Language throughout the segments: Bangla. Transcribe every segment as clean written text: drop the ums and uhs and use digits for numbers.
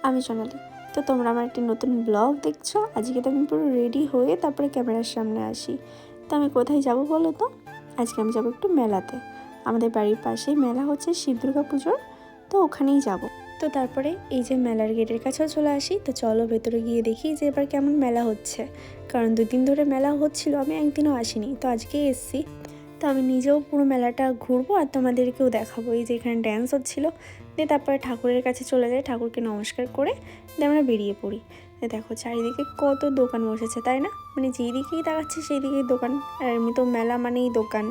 আমি সোনালি। তো তোমরা আমার একটি নতুন ব্লগ দেখছো। আজকে তো আমি পুরো রেডি হয়ে তারপরে ক্যামেরার সামনে আসি। তো আমি কোথায় যাব বলো তো? আজকে আমি যাব একটু মেলাতে। আমাদের বাড়ির পাশেই মেলা হচ্ছে শিব দুর্গা পুজোর, তো ওখানেই যাব। তো তারপরে এই যে মেলার গেটের কাছেও চলে আসি। তো চলো ভেতরে গিয়ে দেখি যে এবার কেমন মেলা হচ্ছে, কারণ 2 দিন ধরে মেলা হচ্ছিল, আমি একদিনও আসিনি, তো আজকেই এসছি। তো আমি নিজেও পুরো মেলাটা ঘুরবো আর তোমাদেরকেও দেখাবো। এই যে এখানে ড্যান্স হচ্ছিলো, দিয়ে তারপরে ঠাকুরের কাছে চলে যাই, ঠাকুরকে নমস্কার করে দিয়ে আমরা বেরিয়ে পড়ি। দেখো চারিদিকে কত দোকান বসেছে, তাই না? মানে যেই দিকেই তাকাচ্ছি সেই দিকেই দোকান। আর এমনি তো মেলা মানেই দোকান,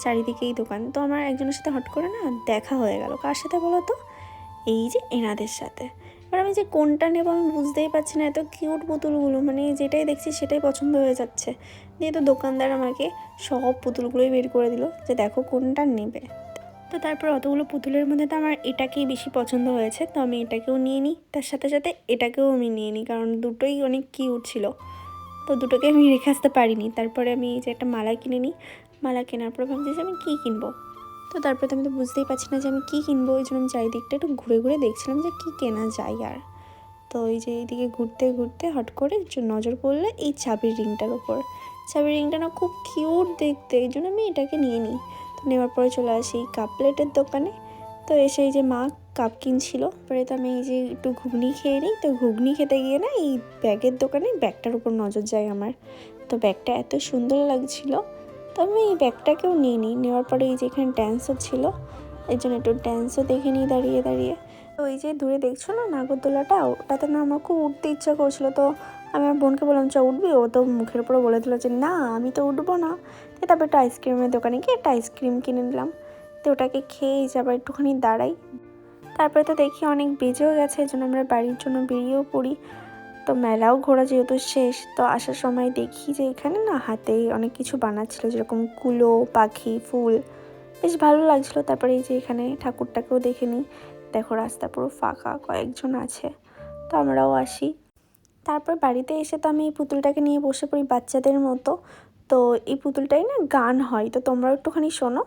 চারিদিকেই দোকান। তো আমার একজনের সাথে হট করে না দেখা হয়ে গেল। কার সাথে বলো তো? এই যে এনাদের সাথে। এবার আমি যে কোনটা নেবো আমি বুঝতেই পারছি না, এত কিউট পুতুলগুলো, মানে যেটাই দেখছি সেটাই পছন্দ হয়ে যাচ্ছে। দিয়ে তো দোকানদার আমাকে সব পুতুলগুলোই বের করে দিল যে দেখো কোনটা নেবে। তো তারপর অতগুলো পুতুলের মধ্যে তো আমার এটাকেই বেশি পছন্দ হয়েছে, তো আমি এটাকেও নিয়ে নিই, তার সাথে সাথে এটাকেও আমি নিয়ে নিই, কারণ দুটোই অনেক কিউট ছিল। তো দুটোকে আমি রেখে আসতে পারিনি। তারপরে আমি এই যে একটা মালা কিনে নিই। মালা কেনার পর ভাবছি যে আমি কী কিনবো। তো তারপরে তো আমি তো বুঝতেই পারছি না যে আমি কী কিনবো, ওই জন্য আমি চারিদিকটা একটু ঘুরে ঘুরে দেখছিলাম যে কী কেনা যায়। আর তো এই যে এইদিকে ঘুরতে ঘুরতে হট করে নজর পড়লে এই চাবির রিংটার ওপর। চাবির রিংটা না খুব কিউট দেখতে, এই জন্য আমি এটাকে নিয়ে নিই। তো নেওয়ার পরে চলে আসি এই কাপ প্লেটের দোকানে। তো এসে এই যে মা কাপ কিনছিল, পরে তো আমি এই যে একটু ঘুগনি খেয়ে নিই। তো ঘুগনি খেতে গিয়ে না এই ব্যাগের দোকানে ব্যাগটার উপর নজর যায় আমার। তো ব্যাগটা এত সুন্দর লাগছিল, তো আমি এই ব্যাগটাকেও নিয়ে নিই। নেওয়ার পরে এই যে এখানে ড্যান্স হচ্ছিলো, এই জন্য একটু ড্যান্সও দেখে নিই দাঁড়িয়ে দাঁড়িয়ে। তো ওই যে দূরে দেখছো না নাগরদোলাটা, ওটাতে না আমার খুব উঠতে ইচ্ছা করছিল। তো আমি আমার বোনকে বললাম চ উঠবি, ও তো মুখের উপরে বলে দিল যে না আমি তো উঠবো না। তো তারপর একটা আইসক্রিমের দোকানে গিয়ে একটা আইসক্রিম কিনে নিলাম। তো ওটাকে খেয়েই যে আবার একটুখানি দাঁড়াই। তারপরে তো দেখি অনেক বেজেও গেছে, এই জন্য আমরা বাড়ির জন্য বেরিয়েও পড়ি। তো মেলাও ঘোরা যেহেতু শেষ, তো আসার সময় দেখি যে এখানে না হাতে অনেক কিছু বানাচ্ছিল, যেরকম কুলো, পাখি, ফুল, বেশ ভালো লাগছিলো। তারপরে এই যে এখানে ঠাকুরটাকেও দেখে নিই। দেখো রাস্তা পুরো ফাঁকা, কয়েকজন আছে, তো আমরাও আসি। তারপর বাড়িতে এসে তো আমি এই পুতুলটাকে নিয়ে বসে পড়ি বাচ্চাদের মতো। তো এই পুতুলটাই না গান হয়, তো তোমরাও একটুখানি শোনো।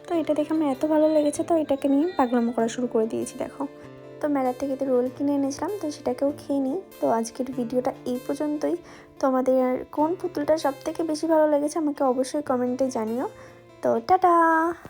তো এটা দেখে আমার এত ভালো লেগেছে, তো এটাকে নিয়ে পাগলামো করা শুরু করে দিয়েছি। দেখো তো মেলা থেকে তো রোল কিনে এনেছিলাম, তো সেটাকেও খেয়ে নিই। তো আজকের ভিডিওটা এই পর্যন্তই। তোমাদের কোন পুতুলটা সবথেকে বেশি ভালো লেগেছে আমাকে অবশ্যই কমেন্টে জানিও। তো টাটা।